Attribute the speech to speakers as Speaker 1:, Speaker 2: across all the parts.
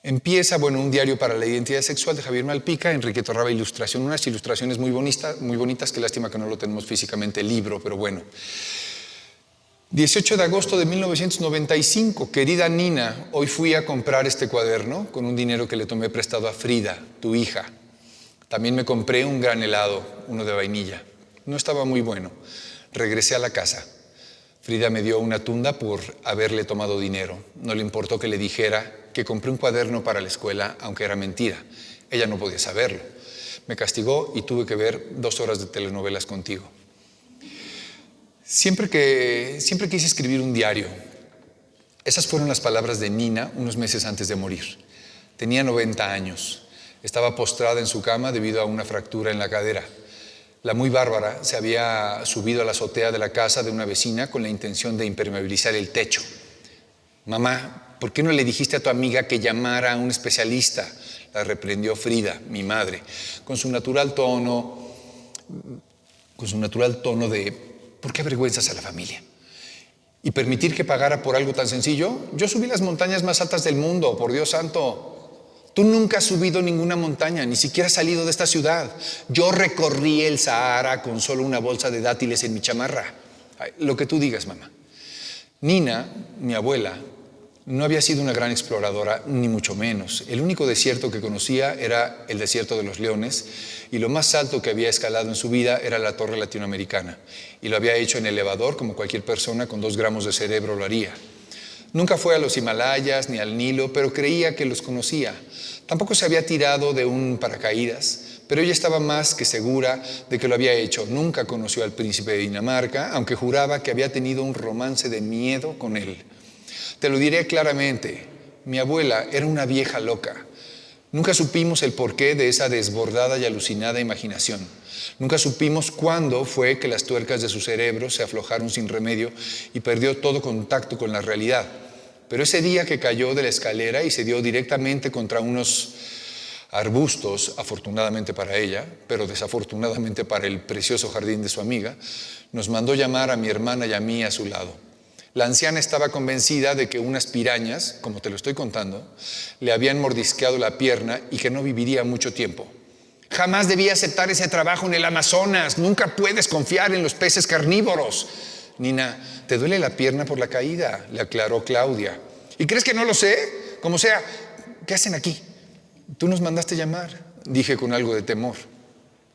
Speaker 1: Empieza, un diario para la identidad sexual de Javier Malpica, Enrique Torraba ilustración, unas ilustraciones muy bonitas, qué lástima que no lo tenemos físicamente el libro, pero bueno. 18 de agosto de 1995, querida Nina, hoy fui a comprar este cuaderno con un dinero que le tomé prestado a Frida, tu hija. También me compré un gran helado, uno de vainilla. No estaba muy bueno. Regresé a la casa. Frida me dio una tunda por haberle tomado dinero. No le importó que le dijera que compré un cuaderno para la escuela, aunque era mentira. Ella no podía saberlo. Me castigó y tuve que ver 2 horas de telenovelas contigo. Siempre quise escribir un diario. Esas fueron las palabras de Nina unos meses antes de morir. Tenía 90 años. Estaba postrada en su cama debido a una fractura en la cadera. La muy bárbara se había subido a la azotea de la casa de una vecina con la intención de impermeabilizar el techo. Mamá, ¿por qué no le dijiste a tu amiga que llamara a un especialista? La reprendió Frida, mi madre, con su natural tono de ¿por qué avergüenzas a la familia? ¿Y permitir que pagara por algo tan sencillo? Yo subí las montañas más altas del mundo, por Dios santo. Tú nunca has subido ninguna montaña, ni siquiera has salido de esta ciudad. Yo recorrí el Sahara con solo una bolsa de dátiles en mi chamarra. Ay, lo que tú digas, mamá. Nina, mi abuela, no había sido una gran exploradora, ni mucho menos. El único desierto que conocía era el desierto de los Leones, y lo más alto que había escalado en su vida era la Torre Latinoamericana, y lo había hecho en elevador como cualquier persona con 2 gramos de cerebro lo haría. Nunca fue a los Himalayas ni al Nilo, pero creía que los conocía. Tampoco se había tirado de un paracaídas, pero ella estaba más que segura de que lo había hecho. Nunca conoció al príncipe de Dinamarca, aunque juraba que había tenido un romance de miedo con él. Te lo diré claramente, mi abuela era una vieja loca. Nunca supimos el porqué de esa desbordada y alucinada imaginación. Nunca supimos cuándo fue que las tuercas de su cerebro se aflojaron sin remedio y perdió todo contacto con la realidad. Pero ese día que cayó de la escalera y se dio directamente contra unos arbustos, afortunadamente para ella, pero desafortunadamente para el precioso jardín de su amiga, nos mandó llamar a mi hermana y a mí a su lado. La anciana estaba convencida de que unas pirañas, como te lo estoy contando, le habían mordisqueado la pierna y que no viviría mucho tiempo. Jamás debía aceptar ese trabajo en el Amazonas. Nunca puedes confiar en los peces carnívoros. Nina, ¿te duele la pierna por la caída?, le aclaró Claudia. ¿Y crees que no lo sé? Como sea, ¿qué hacen aquí? Tú nos mandaste llamar, dije con algo de temor.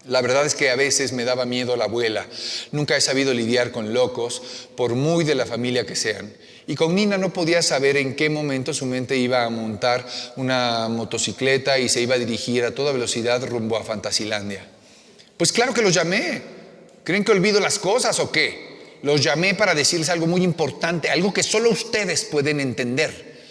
Speaker 1: La verdad es que a veces me daba miedo la abuela. Nunca he sabido lidiar con locos, por muy de la familia que sean. Y con Nina no podía saber en qué momento su mente iba a montar una motocicleta y se iba a dirigir a toda velocidad rumbo a Fantasilandia. Pues claro que los llamé. ¿Creen que olvido las cosas o qué? Los llamé para decirles algo muy importante, algo que solo ustedes pueden entender.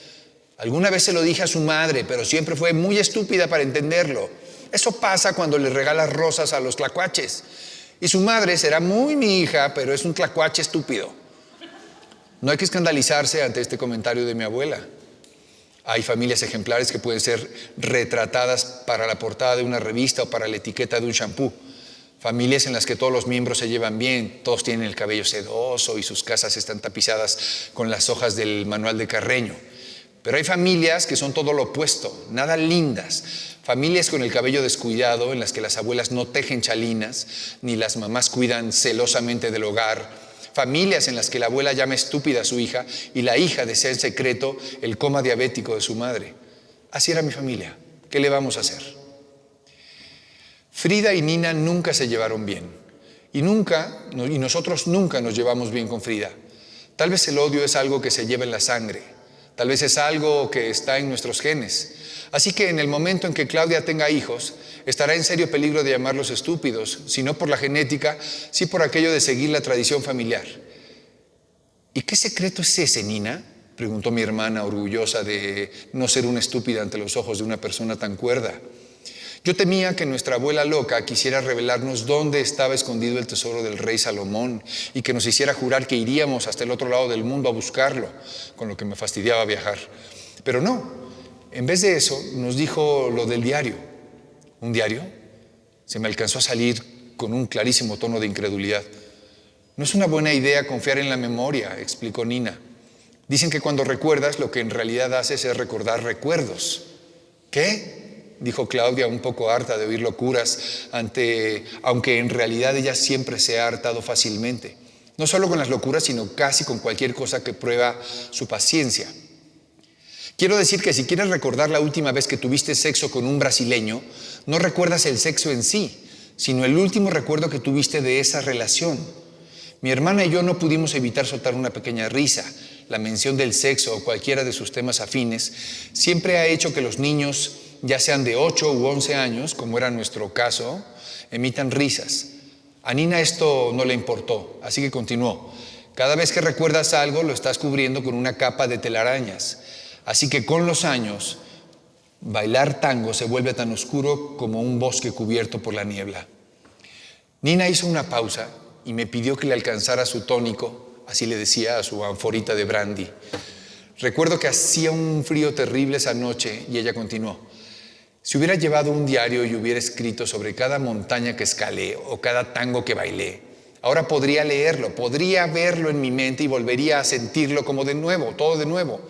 Speaker 1: Alguna vez se lo dije a su madre, pero siempre fue muy estúpida para entenderlo. Eso pasa cuando le regalas rosas a los tlacuaches. Y su madre será muy mi hija, pero es un tlacuache estúpido. No hay que escandalizarse ante este comentario de mi abuela. Hay familias ejemplares que pueden ser retratadas para la portada de una revista o para la etiqueta de un shampoo. Familias en las que todos los miembros se llevan bien, todos tienen el cabello sedoso y sus casas están tapizadas con las hojas del manual de Carreño. Pero hay familias que son todo lo opuesto, nada lindas. Familias con el cabello descuidado, en las que las abuelas no tejen chalinas, ni las mamás cuidan celosamente del hogar. Familias en las que la abuela llama estúpida a su hija y la hija desea en secreto el coma diabético de su madre. Así era mi familia. ¿Qué le vamos a hacer? Frida y Nina nunca se llevaron bien. Y nosotros nunca nos llevamos bien con Frida. Tal vez el odio es algo que se lleva en la sangre. Tal vez es algo que está en nuestros genes. Así que en el momento en que Claudia tenga hijos, estará en serio peligro de llamarlos estúpidos, si no por la genética, sí por aquello de seguir la tradición familiar. ¿Y qué secreto es ese, Nina?, preguntó mi hermana, orgullosa de no ser una estúpida ante los ojos de una persona tan cuerda. Yo temía que nuestra abuela loca quisiera revelarnos dónde estaba escondido el tesoro del rey Salomón y que nos hiciera jurar que iríamos hasta el otro lado del mundo a buscarlo, con lo que me fastidiaba viajar. Pero no. En vez de eso, nos dijo lo del diario. ¿Un diario? Se me alcanzó a salir con un clarísimo tono de incredulidad. No es una buena idea confiar en la memoria, explicó Nina. Dicen que cuando recuerdas, lo que en realidad haces es recordar recuerdos. ¿Qué? Dijo Claudia, un poco harta de oír locuras, aunque en realidad ella siempre se ha hartado fácilmente. No solo con las locuras, sino casi con cualquier cosa que prueba su paciencia. Quiero decir que si quieres recordar la última vez que tuviste sexo con un brasileño, no recuerdas el sexo en sí, sino el último recuerdo que tuviste de esa relación. Mi hermana y yo no pudimos evitar soltar una pequeña risa. La mención del sexo o cualquiera de sus temas afines siempre ha hecho que los niños, ya sean de 8 u 11 años, como era nuestro caso, emitan risas. A Nina esto no le importó, así que continuó. Cada vez que recuerdas algo, lo estás cubriendo con una capa de telarañas. Así que con los años, bailar tango se vuelve tan oscuro como un bosque cubierto por la niebla. Nina hizo una pausa y me pidió que le alcanzara su tónico, así le decía a su anforita de brandy. Recuerdo que hacía un frío terrible esa noche y ella continuó. Si hubiera llevado un diario y hubiera escrito sobre cada montaña que escalé o cada tango que bailé, ahora podría leerlo, podría verlo en mi mente y volvería a sentirlo como de nuevo, todo de nuevo.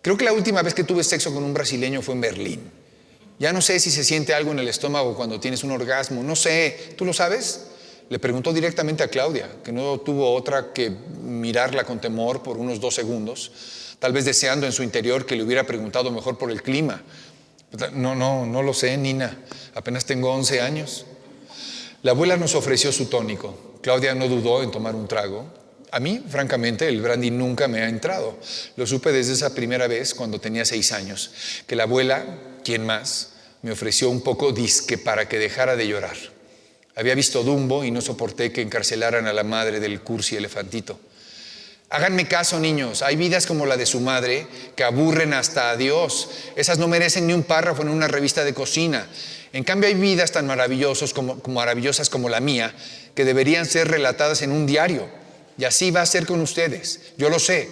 Speaker 1: Creo que la última vez que tuve sexo con un brasileño fue en Berlín. Ya no sé si se siente algo en el estómago cuando tienes un orgasmo, no sé, ¿tú lo sabes? Le preguntó directamente a Claudia, que no tuvo otra que mirarla con temor por unos 2 segundos, tal vez deseando en su interior que le hubiera preguntado mejor por el clima. No lo sé, Nina, apenas tengo 11 años. La abuela nos ofreció su tónico. Claudia no dudó en tomar un trago. A mí, francamente, el brandy nunca me ha entrado. Lo supe desde esa primera vez, cuando tenía 6 años, que la abuela, ¿quién más?, me ofreció un poco disque para que dejara de llorar. Había visto Dumbo y no soporté que encarcelaran a la madre del cursi elefantito. Háganme caso, niños, hay vidas como la de su madre que aburren hasta a Dios. Esas no merecen ni un párrafo en una revista de cocina. En cambio, hay vidas tan maravillosas como la mía, que deberían ser relatadas en un diario. Y así va a ser con ustedes. Yo lo sé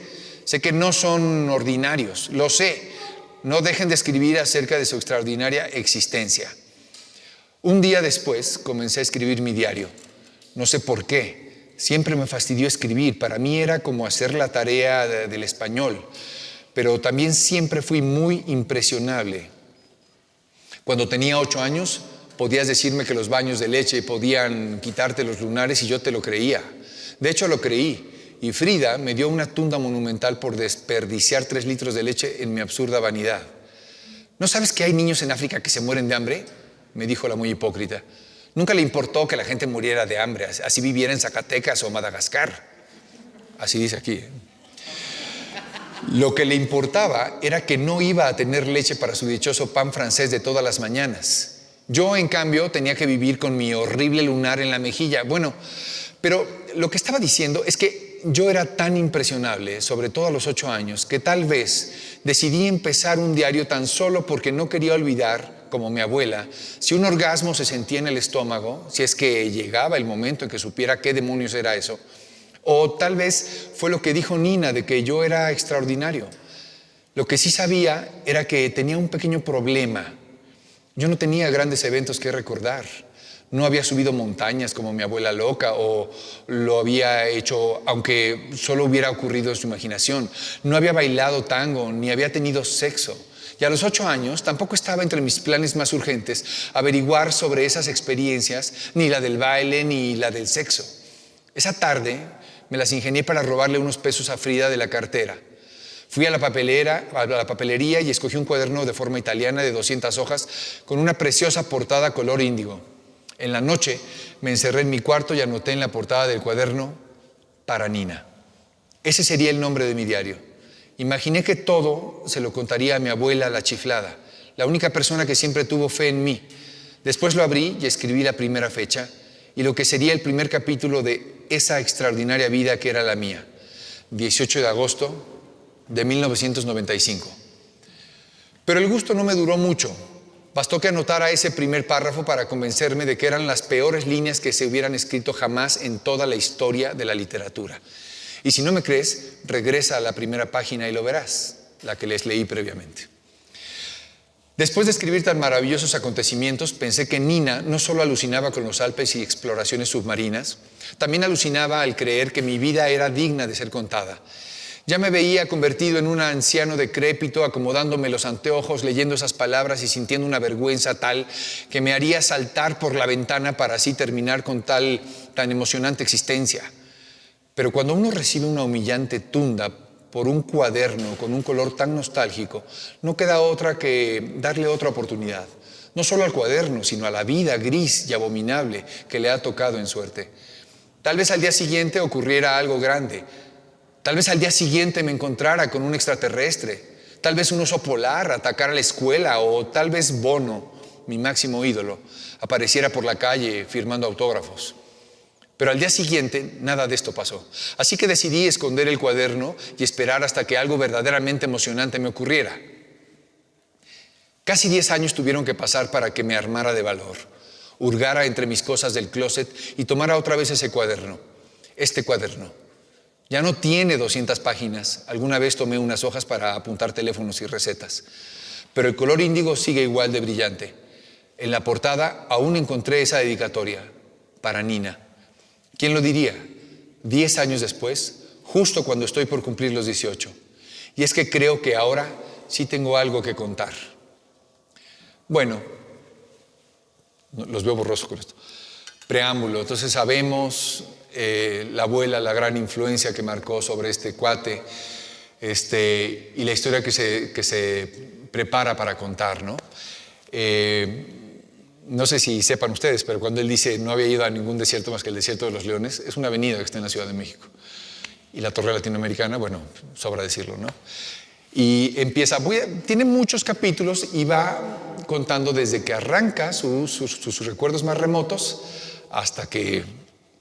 Speaker 1: que no son ordinarios, lo sé. No dejen de escribir acerca de su extraordinaria existencia. Un día después comencé a escribir mi diario. No sé por qué, siempre me fastidió escribir. Para mí era como hacer la tarea del español, pero también siempre fui muy impresionable. Cuando tenía 8 años, podías decirme que los baños de leche podían quitarte los lunares y yo te lo creía. De hecho, lo creí, y Frida me dio una tunda monumental por desperdiciar 3 litros de leche en mi absurda vanidad. ¿No sabes que hay niños en África que se mueren de hambre?, me dijo la muy hipócrita. Nunca le importó que la gente muriera de hambre, así viviera en Zacatecas o Madagascar. Así dice aquí. Lo que le importaba era que no iba a tener leche para su dichoso pan francés de todas las mañanas. Yo, en cambio, tenía que vivir con mi horrible lunar en la mejilla. Bueno, pero lo que estaba diciendo es que yo era tan impresionable, sobre todo a los 8 años, que tal vez decidí empezar un diario tan solo porque no quería olvidar, como mi abuela, si un orgasmo se sentía en el estómago, si es que llegaba el momento en que supiera qué demonios era eso, o tal vez fue lo que dijo Nina de que yo era extraordinario. Lo que sí sabía era que tenía un pequeño problema. Yo no tenía grandes eventos que recordar. No había subido montañas como mi abuela loca, o lo había hecho aunque solo hubiera ocurrido en su imaginación. No había bailado tango, ni había tenido sexo. Y a los 8 años tampoco estaba entre mis planes más urgentes averiguar sobre esas experiencias, ni la del baile, ni la del sexo. Esa tarde me las ingenié para robarle unos pesos a Frida de la cartera. Fui a la papelería y escogí un cuaderno de forma italiana de 200 hojas con una preciosa portada color índigo. En la noche me encerré en mi cuarto y anoté en la portada del cuaderno: para Nina. Ese sería el nombre de mi diario. Imaginé que todo se lo contaría a mi abuela, la chiflada, la única persona que siempre tuvo fe en mí. Después lo abrí y escribí la primera fecha y lo que sería el primer capítulo de esa extraordinaria vida que era la mía. 18 de agosto de 1995. Pero el gusto no me duró mucho. Bastó que anotara ese primer párrafo para convencerme de que eran las peores líneas que se hubieran escrito jamás en toda la historia de la literatura. Y si no me crees, regresa a la primera página y lo verás, la que les leí previamente. Después de escribir tan maravillosos acontecimientos, pensé que Nina no solo alucinaba con los Alpes y exploraciones submarinas, también alucinaba al creer que mi vida era digna de ser contada, Ya me veía convertido en un anciano decrépito, acomodándome los anteojos, leyendo esas palabras y sintiendo una vergüenza tal que me haría saltar por la ventana para así terminar con tan emocionante existencia. Pero cuando uno recibe una humillante tunda por un cuaderno con un color tan nostálgico, no queda otra que darle otra oportunidad. No solo al cuaderno, sino a la vida gris y abominable que le ha tocado en suerte. Tal vez al día siguiente ocurriera algo grande. Tal vez al día siguiente me encontrara con un extraterrestre. Tal vez un oso polar atacara la escuela, o tal vez Bono, mi máximo ídolo, apareciera por la calle firmando autógrafos. Pero al día siguiente nada de esto pasó. Así que decidí esconder el cuaderno y esperar hasta que algo verdaderamente emocionante me ocurriera. Casi 10 años tuvieron que pasar para que me armara de valor, hurgara entre mis cosas del closet y tomara otra vez ese cuaderno. Este cuaderno. Ya no tiene 200 páginas. Alguna vez tomé unas hojas para apuntar teléfonos y recetas. Pero el color índigo sigue igual de brillante. En la portada aún encontré esa dedicatoria, para Nina. ¿Quién lo diría? 10 años después, justo cuando estoy por cumplir los 18. Y es que creo que ahora sí tengo algo que contar. Bueno, los veo borrosos con esto. Preámbulo. Entonces sabemos la abuela, la gran influencia que marcó sobre este cuate, y la historia que se prepara para contar, ¿no? No sé si sepan ustedes, pero cuando él dice no había ido a ningún desierto más que el desierto de los Leones, es una avenida que está en la Ciudad de México. Y la Torre Latinoamericana, bueno, sobra decirlo, ¿no? Y empieza, tiene muchos capítulos y va contando desde que arranca sus recuerdos más remotos hasta que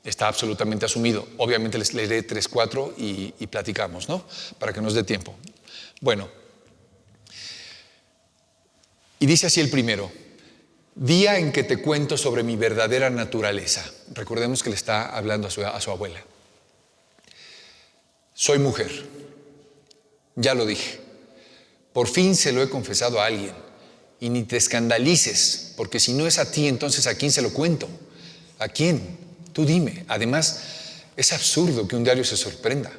Speaker 1: está absolutamente asumido. Obviamente les leeré 3, 4 y platicamos, ¿no? Para que nos dé tiempo. Bueno, y dice así el primero: día en que te cuento sobre mi verdadera naturaleza. Recordemos que le está hablando a su abuela. Soy mujer. Ya lo dije. Por fin se lo he confesado a alguien. Y ni te escandalices, porque si no es a ti, entonces ¿a quién se lo cuento? ¿A quién? Tú dime. Además, es absurdo que un diario se sorprenda,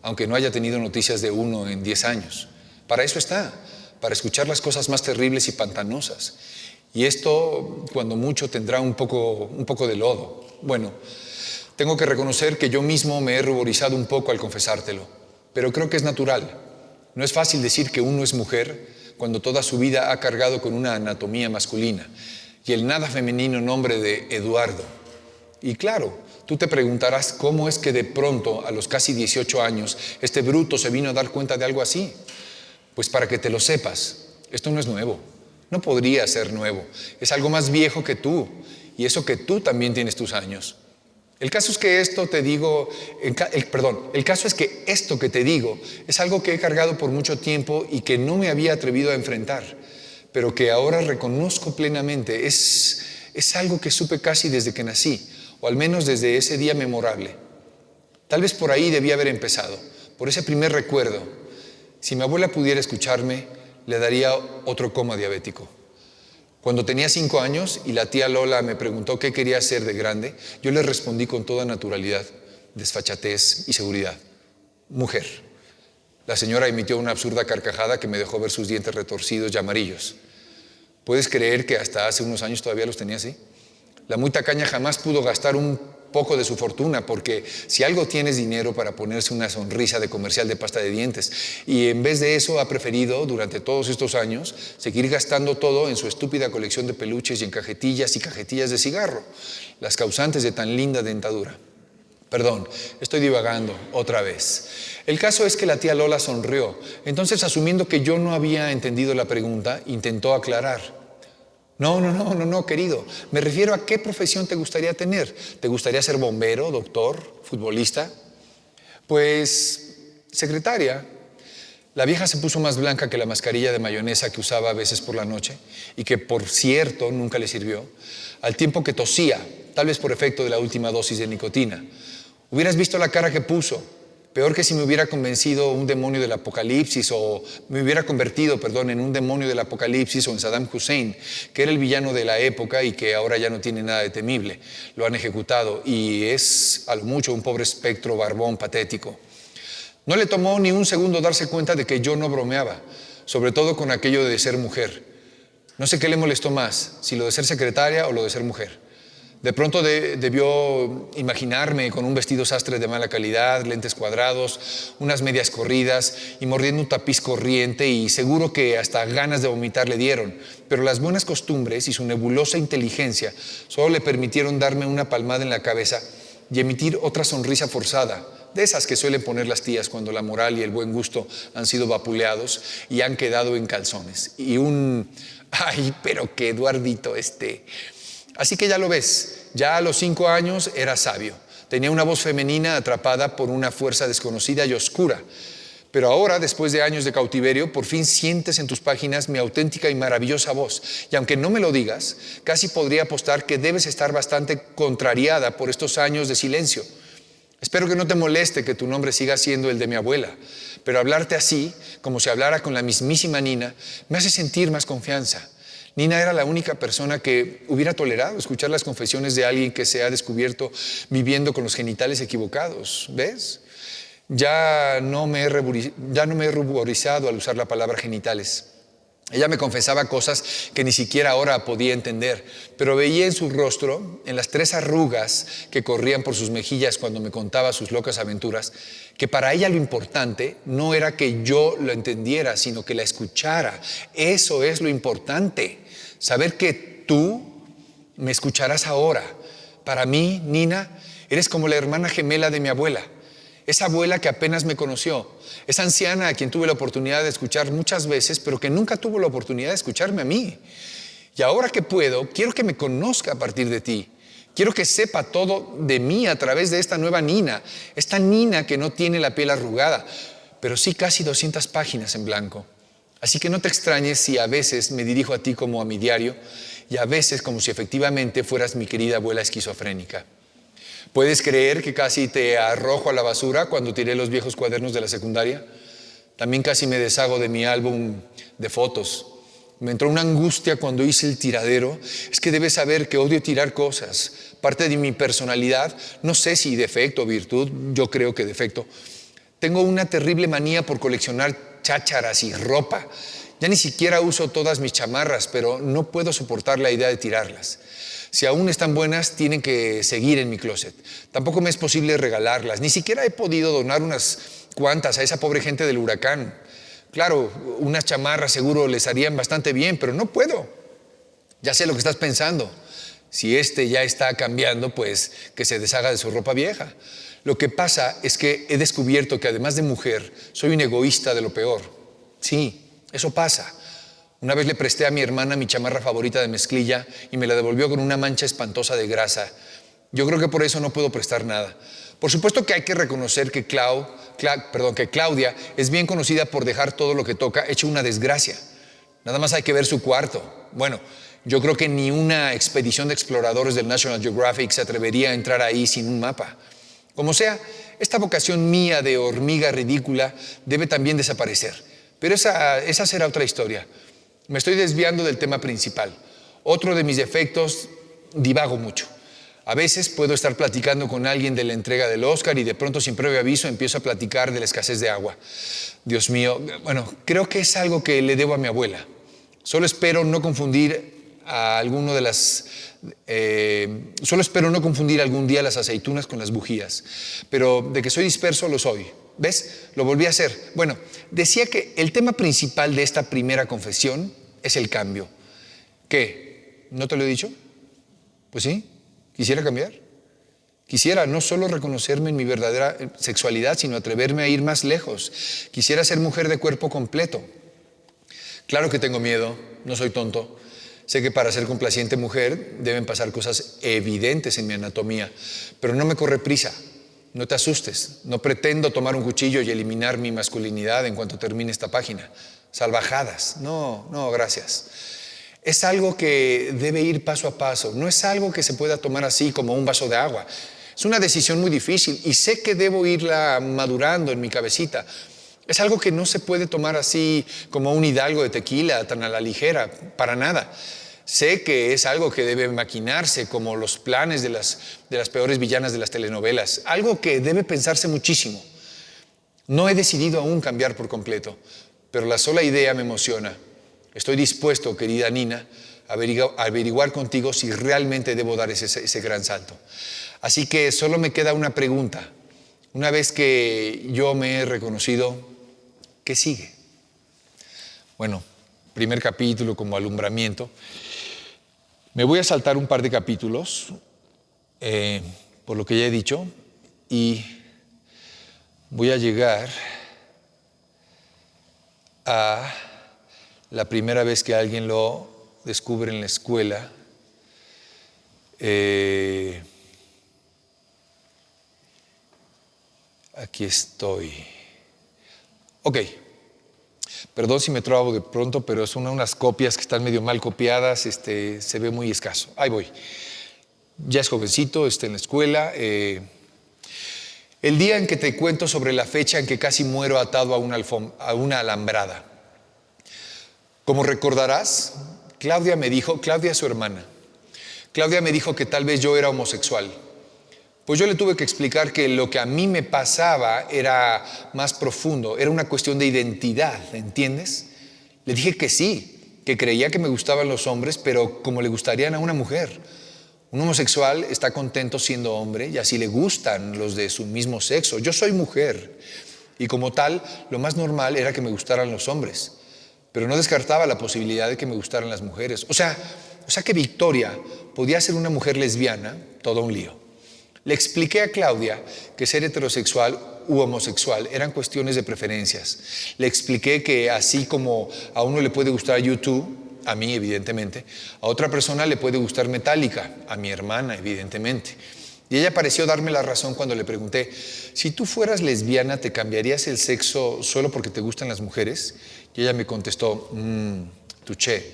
Speaker 1: aunque no haya tenido noticias de uno en 10 años. Para eso está, para escuchar las cosas más terribles y pantanosas. Y esto, cuando mucho, tendrá un poco de lodo. Bueno, tengo que reconocer que yo mismo me he ruborizado un poco al confesártelo, pero creo que es natural. No es fácil decir que uno es mujer cuando toda su vida ha cargado con una anatomía masculina y el nada femenino nombre de Eduardo. Y claro, tú te preguntarás cómo es que de pronto, a los casi 18 años, este bruto se vino a dar cuenta de algo así. Pues para que te lo sepas, esto no es nuevo. No podría ser nuevo. Es algo más viejo que tú, y eso que tú también tienes tus años. El caso es que esto que te digo es algo que he cargado por mucho tiempo y que no me había atrevido a enfrentar, pero que ahora reconozco plenamente. Es algo que supe casi desde que nací, o al menos desde ese día memorable. Tal vez por ahí debía haber empezado, por ese primer recuerdo. Si mi abuela pudiera escucharme, le daría otro coma diabético. Cuando tenía 5 años y la tía Lola me preguntó qué quería ser de grande, yo le respondí con toda naturalidad, desfachatez y seguridad: mujer. La señora emitió una absurda carcajada que me dejó ver sus dientes retorcidos y amarillos. ¿Puedes creer que hasta hace unos años todavía los tenía así? La muy tacaña jamás pudo gastar un poco de su fortuna, porque si algo tiene es dinero para ponerse una sonrisa de comercial de pasta de dientes, y en vez de eso ha preferido durante todos estos años seguir gastando todo en su estúpida colección de peluches y en cajetillas y cajetillas de cigarro, las causantes de tan linda dentadura. Perdón, estoy divagando otra vez. El caso es que la tía Lola sonrió. Entonces, asumiendo que yo no había entendido la pregunta, intentó aclarar. No, querido. Me refiero a qué profesión te gustaría tener. ¿Te gustaría ser bombero, doctor, futbolista? Pues, secretaria. La vieja se puso más blanca que la mascarilla de mayonesa que usaba a veces por la noche y que, por cierto, nunca le sirvió, al tiempo que tosía, tal vez por efecto de la última dosis de nicotina. Hubieras visto la cara que puso. Peor que si me hubiera convertido en un demonio del apocalipsis o en un demonio del apocalipsis o en Saddam Hussein, que era el villano de la época y que ahora ya no tiene nada de temible. Lo han ejecutado y es a lo mucho un pobre espectro barbón patético. No le tomó ni un segundo darse cuenta de que yo no bromeaba, sobre todo con aquello de ser mujer. No sé qué le molestó más, si lo de ser secretaria o lo de ser mujer. De pronto debió imaginarme con un vestido sastre de mala calidad, lentes cuadrados, unas medias corridas y mordiendo un tapiz corriente, y seguro que hasta ganas de vomitar le dieron. Pero las buenas costumbres y su nebulosa inteligencia solo le permitieron darme una palmada en la cabeza y emitir otra sonrisa forzada, de esas que suelen poner las tías cuando la moral y el buen gusto han sido vapuleados y han quedado en calzones. Y ay, pero qué Eduardito Así que ya lo ves, ya a los 5 años era sabio. Tenía una voz femenina atrapada por una fuerza desconocida y oscura. Pero ahora, después de años de cautiverio, por fin sientes en tus páginas mi auténtica y maravillosa voz. Y aunque no me lo digas, casi podría apostar que debes estar bastante contrariada por estos años de silencio. Espero que no te moleste que tu nombre siga siendo el de mi abuela, pero hablarte así, como si hablara con la mismísima Nina, me hace sentir más confianza. Nina era la única persona que hubiera tolerado escuchar las confesiones de alguien que se ha descubierto viviendo con los genitales equivocados. ¿Ves? Ya no me he ruborizado al usar la palabra genitales. Ella me confesaba cosas que ni siquiera ahora podía entender, pero veía en su rostro, en las 3 arrugas que corrían por sus mejillas cuando me contaba sus locas aventuras, que para ella lo importante no era que yo lo entendiera, sino que la escuchara. Eso es lo importante, saber que tú me escucharás ahora. Para mí, Nina, eres como la hermana gemela de mi abuela. Esa abuela que apenas me conoció, esa anciana a quien tuve la oportunidad de escuchar muchas veces, pero que nunca tuvo la oportunidad de escucharme a mí. Y ahora que puedo, quiero que me conozca a partir de ti. Quiero que sepa todo de mí a través de esta nueva Nina, esta Nina que no tiene la piel arrugada, pero sí casi 200 páginas en blanco. Así que no te extrañes si a veces me dirijo a ti como a mi diario y a veces como si efectivamente fueras mi querida abuela esquizofrénica. ¿Puedes creer que casi te arrojo a la basura cuando tiré los viejos cuadernos de la secundaria? También casi me deshago de mi álbum de fotos. Me entró una angustia cuando hice el tiradero. Es que debes saber que odio tirar cosas. Parte de mi personalidad, no sé si defecto o virtud, yo creo que defecto. Tengo una terrible manía por coleccionar chácharas y ropa. Ya ni siquiera uso todas mis chamarras, pero no puedo soportar la idea de tirarlas. Si aún están buenas, tienen que seguir en mi closet. Tampoco me es posible regalarlas. Ni siquiera he podido donar unas cuantas a esa pobre gente del huracán. Claro, unas chamarras seguro les harían bastante bien, pero no puedo. Ya sé lo que estás pensando. Si ya está cambiando, pues que se deshaga de su ropa vieja. Lo que pasa es que he descubierto que además de mujer, soy un egoísta de lo peor. Sí, eso pasa. Una vez le presté a mi hermana mi chamarra favorita de mezclilla y me la devolvió con una mancha espantosa de grasa. Yo creo que por eso no puedo prestar nada. Por supuesto que hay que reconocer que Claudia es bien conocida por dejar todo lo que toca hecho una desgracia. Nada más hay que ver su cuarto. Bueno, yo creo que ni una expedición de exploradores del National Geographic se atrevería a entrar ahí sin un mapa. Como sea, esta vocación mía de hormiga ridícula debe también desaparecer. Pero esa será otra historia. Me estoy desviando del tema principal. Otro de mis defectos, divago mucho. A veces puedo estar platicando con alguien de la entrega del Oscar y de pronto sin previo aviso empiezo a platicar de la escasez de agua. Dios mío, bueno, creo que es algo que le debo a mi abuela. Solo espero no confundir algún día las aceitunas con las bujías. Pero de que soy disperso, lo soy. ¿Ves? Lo volví a hacer. Bueno, decía que el tema principal de esta primera confesión es el cambio. ¿Qué? ¿No te lo he dicho? Pues sí, quisiera cambiar. Quisiera no solo reconocerme en mi verdadera sexualidad, sino atreverme a ir más lejos. Quisiera ser mujer de cuerpo completo. Claro que tengo miedo, no soy tonto. Sé que para ser complaciente mujer deben pasar cosas evidentes en mi anatomía, pero no me corre prisa. No te asustes, no pretendo tomar un cuchillo y eliminar mi masculinidad en cuanto termine esta página. Salvajadas, no, gracias. Es algo que debe ir paso a paso, no es algo que se pueda tomar así como un vaso de agua. Es una decisión muy difícil y sé que debo irla madurando en mi cabecita. Es algo que no se puede tomar así como un hidalgo de tequila, tan a la ligera, para nada. Sé que es algo que debe maquinarse como los planes de las peores villanas de las telenovelas, algo que debe pensarse muchísimo. No he decidido aún cambiar por completo, pero la sola idea me emociona. Estoy dispuesto, querida Nina, a averiguar contigo si realmente debo dar ese gran salto. Así que solo me queda una pregunta. Una vez que yo me he reconocido, ¿qué sigue? Bueno, primer capítulo como alumbramiento. Me voy a saltar un par de capítulos, por lo que ya he dicho, y voy a llegar a la primera vez que alguien lo descubre en la escuela. Aquí estoy. Ok. Perdón si me trabo de pronto, pero son unas copias que están medio mal copiadas, se ve muy escaso. Ahí voy. Ya es jovencito, está en la escuela. El día en que te cuento sobre la fecha en que casi muero atado a una alambrada. Como recordarás, Claudia es su hermana. Claudia me dijo que tal vez yo era homosexual. Pues yo le tuve que explicar que lo que a mí me pasaba era más profundo, era una cuestión de identidad, ¿entiendes? Le dije que sí, que creía que me gustaban los hombres, pero como le gustarían a una mujer. Un homosexual está contento siendo hombre y así le gustan los de su mismo sexo. Yo soy mujer y como tal, lo más normal era que me gustaran los hombres, pero no descartaba la posibilidad de que me gustaran las mujeres. O sea que Victoria podía ser una mujer lesbiana, todo un lío. Le expliqué a Claudia que ser heterosexual u homosexual eran cuestiones de preferencias. Le expliqué que así como a uno le puede gustar YouTube, a mí evidentemente, a otra persona le puede gustar Metallica, a mi hermana evidentemente. Y ella pareció darme la razón cuando le pregunté, si tú fueras lesbiana, ¿te cambiarías el sexo solo porque te gustan las mujeres? Y ella me contestó, touché.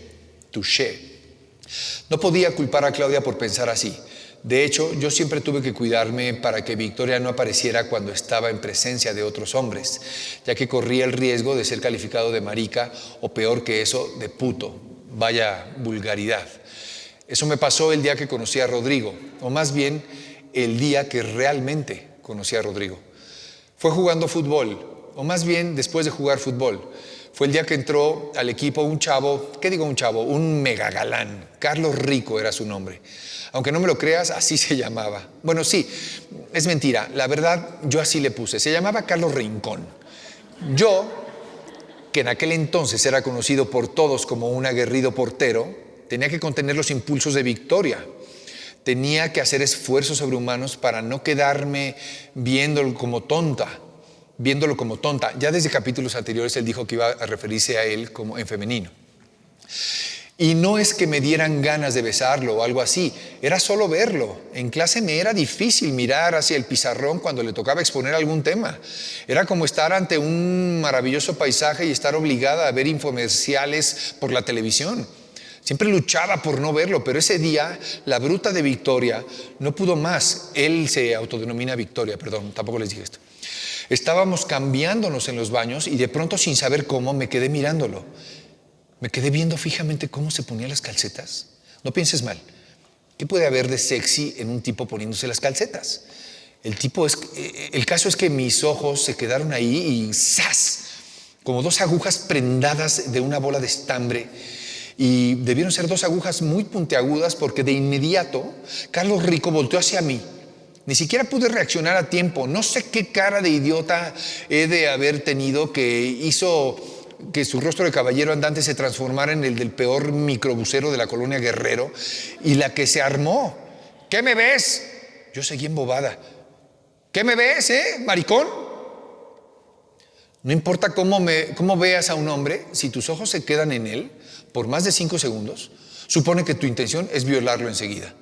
Speaker 1: No podía culpar a Claudia por pensar así. De hecho, yo siempre tuve que cuidarme para que Victoria no apareciera cuando estaba en presencia de otros hombres, ya que corría el riesgo de ser calificado de marica o peor que eso, de puto. Vaya vulgaridad. Eso me pasó el día que conocí a Rodrigo, o más bien el día que realmente conocí a Rodrigo. Fue jugando fútbol, o más bien después de jugar fútbol. Fue el día que entró al equipo un chavo, ¿qué digo un chavo? Un megagalán. Carlos Rico era su nombre. Aunque no me lo creas, así se llamaba. Bueno, sí, es mentira. La verdad, yo así le puse. Se llamaba Carlos Rincón. Yo, que en aquel entonces era conocido por todos como un aguerrido portero, tenía que contener los impulsos de Victoria. Tenía que hacer esfuerzos sobrehumanos para no quedarme viéndolo como tonta. Ya desde capítulos anteriores él dijo que iba a referirse a él como en femenino. Y no es que me dieran ganas de besarlo o algo así, era solo verlo. En clase me era difícil mirar hacia el pizarrón cuando le tocaba exponer algún tema. Era como estar ante un maravilloso paisaje y estar obligada a ver infomerciales por la televisión. Siempre luchaba por no verlo, pero ese día la bruta de Victoria no pudo más. Él se autodenomina Victoria, perdón, tampoco les dije esto. Estábamos cambiándonos en los baños y de pronto, sin saber cómo, me quedé mirándolo. Me quedé viendo fijamente cómo se ponía las calcetas. No pienses mal. ¿Qué puede haber de sexy en un tipo poniéndose las calcetas? El caso es que mis ojos se quedaron ahí y ¡zas! Como dos agujas prendadas de una bola de estambre. Y debieron ser dos agujas muy puntiagudas porque de inmediato Carlos Rico volteó hacia mí. Ni siquiera pude reaccionar a tiempo. No sé qué cara de idiota he de haber tenido que hizo que su rostro de caballero andante se transformara en el del peor microbusero de la colonia Guerrero y la que se armó. ¿Qué me ves? Yo seguí embobada. ¿Qué me ves, maricón? No importa cómo veas a un hombre, si tus ojos se quedan en él por más de 5 segundos, supone que tu intención es violarlo enseguida.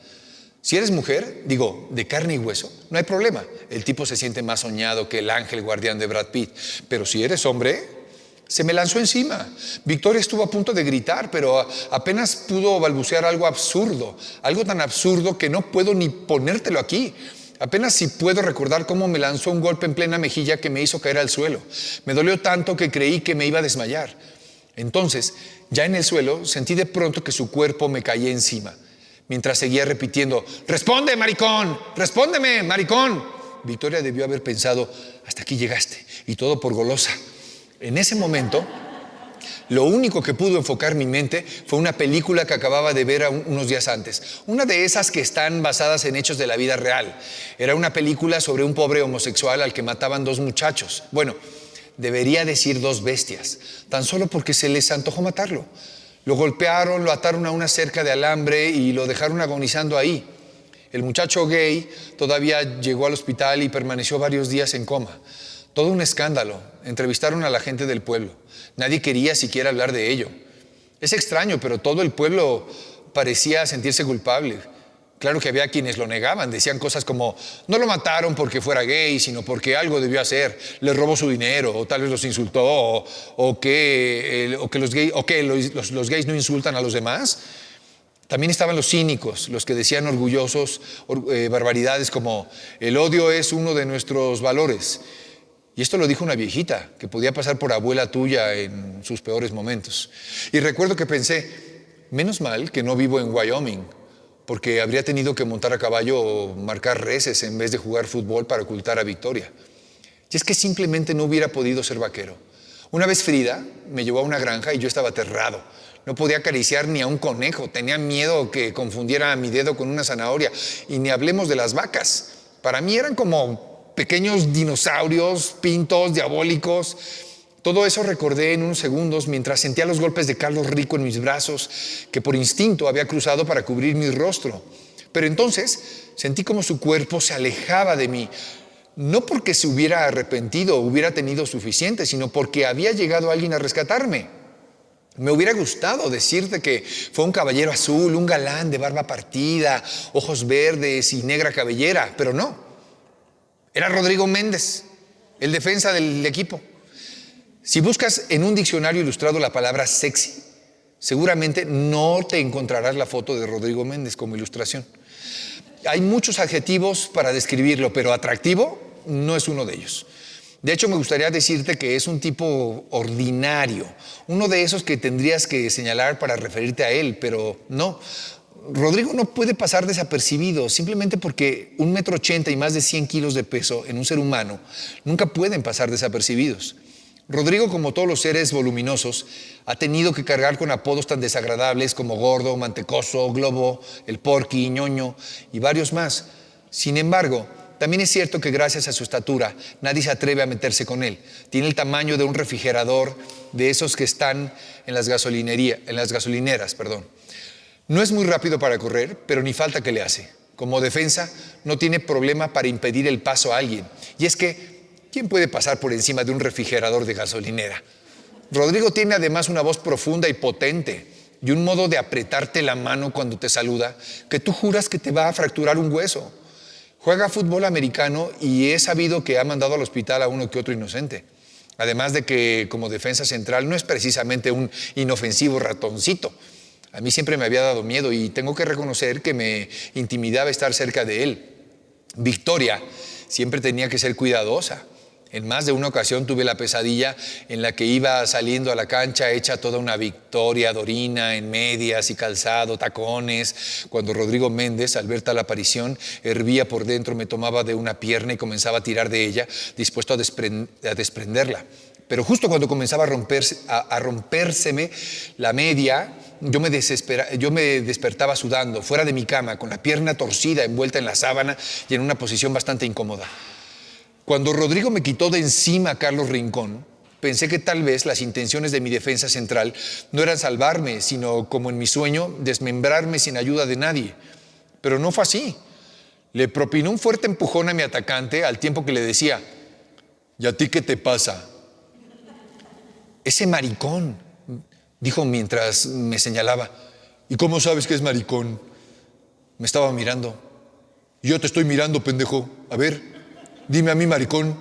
Speaker 1: Si eres mujer, de carne y hueso, no hay problema. El tipo se siente más soñado que el ángel guardián de Brad Pitt. Pero si eres hombre, se me lanzó encima. Victoria estuvo a punto de gritar, pero apenas pudo balbucear algo absurdo. Algo tan absurdo que no puedo ni ponértelo aquí. Apenas si puedo recordar cómo me lanzó un golpe en plena mejilla que me hizo caer al suelo. Me dolió tanto que creí que me iba a desmayar. Entonces, ya en el suelo, sentí de pronto que su cuerpo me caía encima. Mientras seguía repitiendo, ¡responde, maricón! ¡Respóndeme, maricón! Victoria debió haber pensado, hasta aquí llegaste. y todo por golosa. En ese momento, lo único que pudo enfocar mi mente fue una película que acababa de ver unos días antes. Una de esas que están basadas en hechos de la vida real. Era una película sobre un pobre homosexual al que mataban 2 muchachos. Bueno, debería decir 2 bestias, tan solo porque se les antojó matarlo. Lo golpearon, lo ataron a una cerca de alambre y lo dejaron agonizando ahí. El muchacho gay todavía llegó al hospital y permaneció varios días en coma. Todo un escándalo. Entrevistaron a la gente del pueblo. Nadie quería siquiera hablar de ello. Es extraño, pero todo el pueblo parecía sentirse culpable. Claro que había quienes lo negaban. Decían cosas como, no lo mataron porque fuera gay, sino porque algo debió hacer. Les robó su dinero, o tal vez los insultó, o que los gays no insultan a los demás. También estaban los cínicos, los que decían orgullosos barbaridades como, el odio es uno de nuestros valores. Y esto lo dijo una viejita que podía pasar por abuela tuya en sus peores momentos. Y recuerdo que pensé, menos mal que no vivo en Wyoming, porque habría tenido que montar a caballo o marcar reses en vez de jugar fútbol para ocultar a Victoria. Y es que simplemente no hubiera podido ser vaquero. Una vez Frida me llevó a una granja y yo estaba aterrado. No podía acariciar ni a un conejo, tenía miedo que confundiera mi dedo con una zanahoria. Y ni hablemos de las vacas. Para mí eran como pequeños dinosaurios, pintos, diabólicos. Todo eso recordé en unos segundos mientras sentía los golpes de Carlos Rico en mis brazos, que por instinto había cruzado para cubrir mi rostro. Pero entonces sentí como su cuerpo se alejaba de mí. No porque se hubiera arrepentido o hubiera tenido suficiente, sino porque había llegado alguien a rescatarme. Me hubiera gustado decirte que fue un caballero azul, un galán de barba partida, ojos verdes y negra cabellera, pero no. Era Rodrigo Méndez, el defensa del equipo. Si buscas en un diccionario ilustrado la palabra sexy, seguramente no te encontrarás la foto de Rodrigo Méndez como ilustración. Hay muchos adjetivos para describirlo, pero atractivo no es uno de ellos. De hecho, me gustaría decirte que es un tipo ordinario, uno de esos que tendrías que señalar para referirte a él, pero no. Rodrigo no puede pasar desapercibido simplemente porque 1,80 m y más de 100 kilos de peso en un ser humano nunca pueden pasar desapercibidos. Rodrigo, como todos los seres voluminosos, ha tenido que cargar con apodos tan desagradables como gordo, mantecoso, globo, el porqui, ñoño y varios más. Sin embargo, también es cierto que gracias a su estatura nadie se atreve a meterse con él. Tiene el tamaño de un refrigerador de esos que están en las gasolineras. No es muy rápido para correr, pero ni falta que le hace. Como defensa, no tiene problema para impedir el paso a alguien. Y es que, ¿quién puede pasar por encima de un refrigerador de gasolinera? Rodrigo tiene además una voz profunda y potente y un modo de apretarte la mano cuando te saluda que tú juras que te va a fracturar un hueso. Juega fútbol americano y he sabido que ha mandado al hospital a uno que otro inocente. Además de que, como defensa central, no es precisamente un inofensivo ratoncito. A mí siempre me había dado miedo y tengo que reconocer que me intimidaba estar cerca de él. Victoria siempre tenía que ser cuidadosa. En más de una ocasión tuve la pesadilla en la que iba saliendo a la cancha hecha toda una Victoria Dorina en medias y calzado, tacones. Cuando Rodrigo Méndez, al ver tal aparición, hervía por dentro, me tomaba de una pierna y comenzaba a tirar de ella, dispuesto a desprenderla. Pero justo cuando comenzaba a rompérseme la media, yo me despertaba sudando, fuera de mi cama, con la pierna torcida, envuelta en la sábana y en una posición bastante incómoda. Cuando Rodrigo me quitó de encima a Carlos Rincón, pensé que tal vez las intenciones de mi defensa central no eran salvarme, sino, como en mi sueño, desmembrarme sin ayuda de nadie. Pero no fue así. Le propinó un fuerte empujón a mi atacante al tiempo que le decía, ¿y a ti qué te pasa? Ese maricón, dijo mientras me señalaba. ¿Y cómo sabes que es maricón? Me estaba mirando. Yo te estoy mirando, pendejo. A ver, dime a mí, maricón.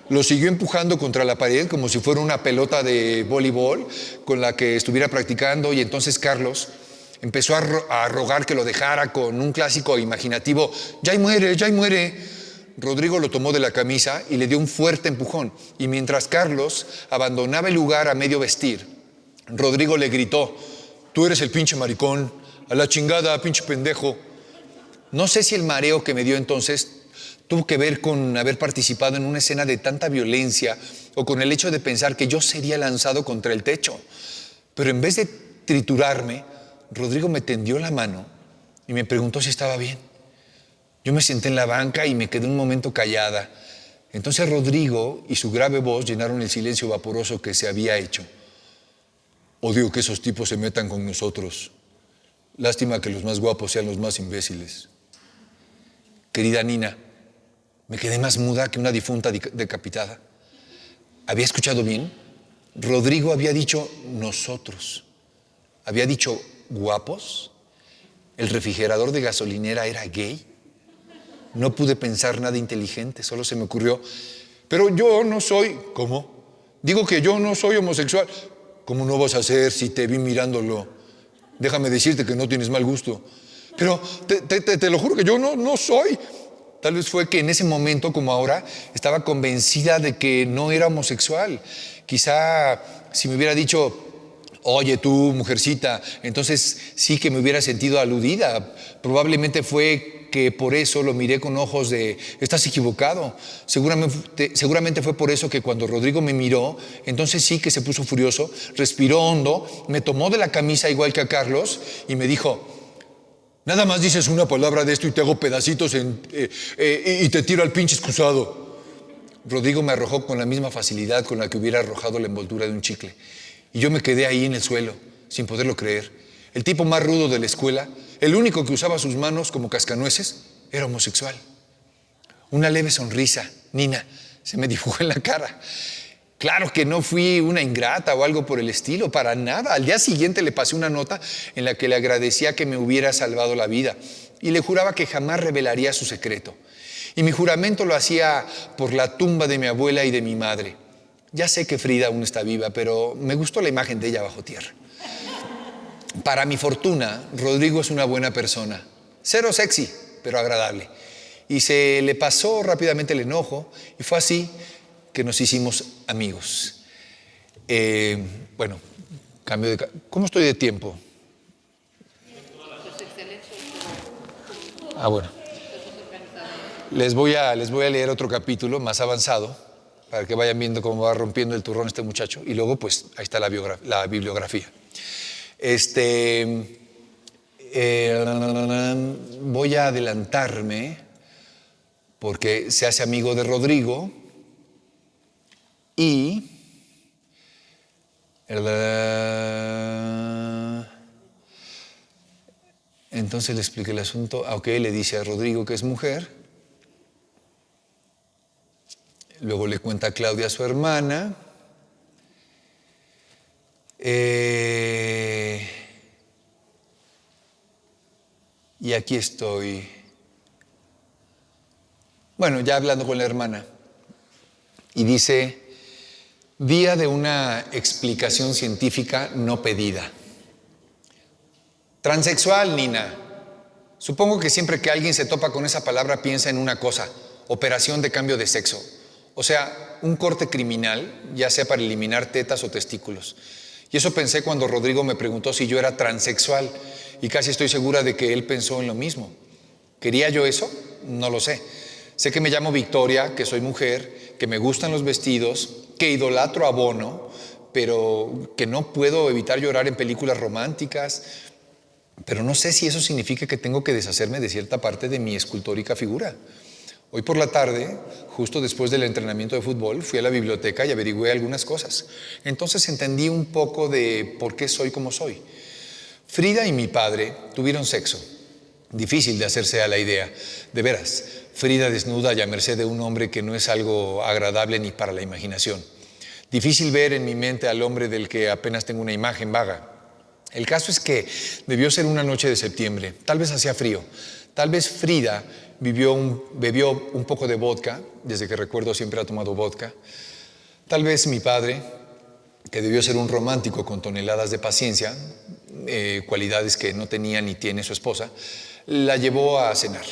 Speaker 1: Lo siguió empujando contra la pared como si fuera una pelota de voleibol con la que estuviera practicando, y entonces Carlos empezó a rogar que lo dejara con un clásico imaginativo, ya y muere, ya y muere. Rodrigo lo tomó de la camisa y le dio un fuerte empujón, y mientras Carlos abandonaba el lugar a medio vestir, Rodrigo le gritó, tú eres el pinche maricón, a la chingada, pinche pendejo. No sé si el mareo que me dio entonces tuvo que ver con haber participado en una escena de tanta violencia o con el hecho de pensar que yo sería lanzado contra el techo. Pero en vez de triturarme, Rodrigo me tendió la mano y me preguntó si estaba bien. Yo me senté en la banca y me quedé un momento callada. Entonces Rodrigo y su grave voz llenaron el silencio vaporoso que se había hecho. Odio que esos tipos se metan con nosotros. Lástima que los más guapos sean los más imbéciles. Querida Nina, me quedé más muda que una difunta decapitada. ¿Había escuchado bien? Rodrigo había dicho nosotros. ¿Había dicho guapos? ¿El refrigerador de gasolinera era gay? No pude pensar nada inteligente, solo se me ocurrió. Pero yo no soy... ¿Cómo? Digo que yo no soy homosexual. ¿Cómo no vas a ser si te vi mirándolo? Déjame decirte que no tienes mal gusto. Pero te lo juro que yo no soy. Tal vez fue que en ese momento, como ahora, estaba convencida de que no era homosexual. Quizá si me hubiera dicho, oye tú, mujercita, entonces sí que me hubiera sentido aludida. Probablemente fue que por eso lo miré con ojos de, estás equivocado. Seguramente fue por eso que cuando Rodrigo me miró, entonces sí que se puso furioso, respiró hondo, me tomó de la camisa igual que a Carlos y me dijo, nada más dices una palabra de esto y te hago pedacitos y te tiro al pinche excusado. Rodrigo me arrojó con la misma facilidad con la que hubiera arrojado la envoltura de un chicle. Y yo me quedé ahí en el suelo, sin poderlo creer. El tipo más rudo de la escuela, el único que usaba sus manos como cascanueces, era homosexual. Una leve sonrisa, Nina, se me dibujó en la cara. Claro que no fui una ingrata o algo por el estilo, para nada. Al día siguiente le pasé una nota en la que le agradecía que me hubiera salvado la vida y le juraba que jamás revelaría su secreto. Y mi juramento lo hacía por la tumba de mi abuela y de mi madre. Ya sé que Frida aún está viva, pero me gustó la imagen de ella bajo tierra. Para mi fortuna, Rodrigo es una buena persona. Cero sexy, pero agradable. Y se le pasó rápidamente el enojo y fue así que nos hicimos amigos. Bueno, cambio de... ¿Cómo estoy de tiempo? Bueno. Les voy a leer otro capítulo más avanzado para que vayan viendo cómo va rompiendo el turrón este muchacho. Y luego, pues, ahí está la bibliografía. Voy a adelantarme porque se hace amigo de Rodrigo y entonces le expliqué el asunto. Ok, le dice a Rodrigo que es mujer. Luego le cuenta a Claudia, su hermana. Y aquí estoy. Bueno, ya hablando con la hermana. Y dice, día de una explicación científica no pedida. Transexual, Nina. Supongo que siempre que alguien se topa con esa palabra piensa en una cosa, operación de cambio de sexo. O sea, un corte criminal, ya sea para eliminar tetas o testículos. Y eso pensé cuando Rodrigo me preguntó si yo era transexual. Y casi estoy segura de que él pensó en lo mismo. ¿Quería yo eso? No lo sé. Sé que me llamo Victoria, que soy mujer, que me gustan los vestidos, que idolatro a Bono, pero que no puedo evitar llorar en películas románticas. Pero no sé si eso significa que tengo que deshacerme de cierta parte de mi escultórica figura. Hoy por la tarde, justo después del entrenamiento de fútbol, fui a la biblioteca y averigüé algunas cosas. Entonces entendí un poco de por qué soy como soy. Frida y mi padre tuvieron sexo. Difícil de hacerse a la idea. De veras, Frida desnuda y a merced de un hombre que no es algo agradable ni para la imaginación. Difícil ver en mi mente al hombre del que apenas tengo una imagen vaga. El caso es que debió ser una noche de septiembre. Tal vez hacía frío. Tal vez Frida bebió un poco de vodka. Desde que recuerdo siempre ha tomado vodka. Tal vez mi padre, que debió ser un romántico con toneladas de paciencia, cualidades que no tenía ni tiene su esposa, la llevó a cenar.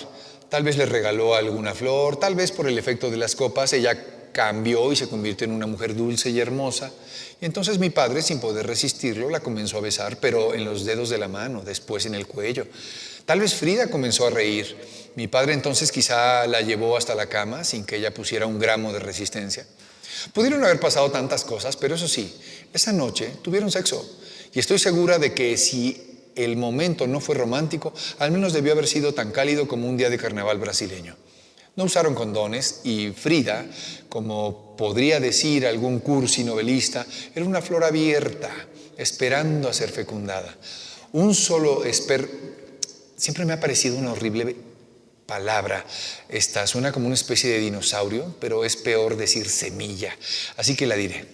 Speaker 1: Tal vez le regaló alguna flor, tal vez por el efecto de las copas ella cambió y se convirtió en una mujer dulce y hermosa. Y entonces mi padre, sin poder resistirlo, la comenzó a besar, pero en los dedos de la mano, después en el cuello. Tal vez Frida comenzó a reír. Mi padre entonces quizá la llevó hasta la cama sin que ella pusiera un gramo de resistencia. Pudieron haber pasado tantas cosas, pero eso sí, esa noche tuvieron sexo. Y estoy segura de que si el momento no fue romántico, al menos debió haber sido tan cálido como un día de carnaval brasileño. No usaron condones y Frida, como podría decir algún cursi novelista, era una flor abierta, esperando a ser fecundada. Un solo siempre me ha parecido una horrible palabra. Esta suena como una especie de dinosaurio, pero es peor decir semilla, así que la diré.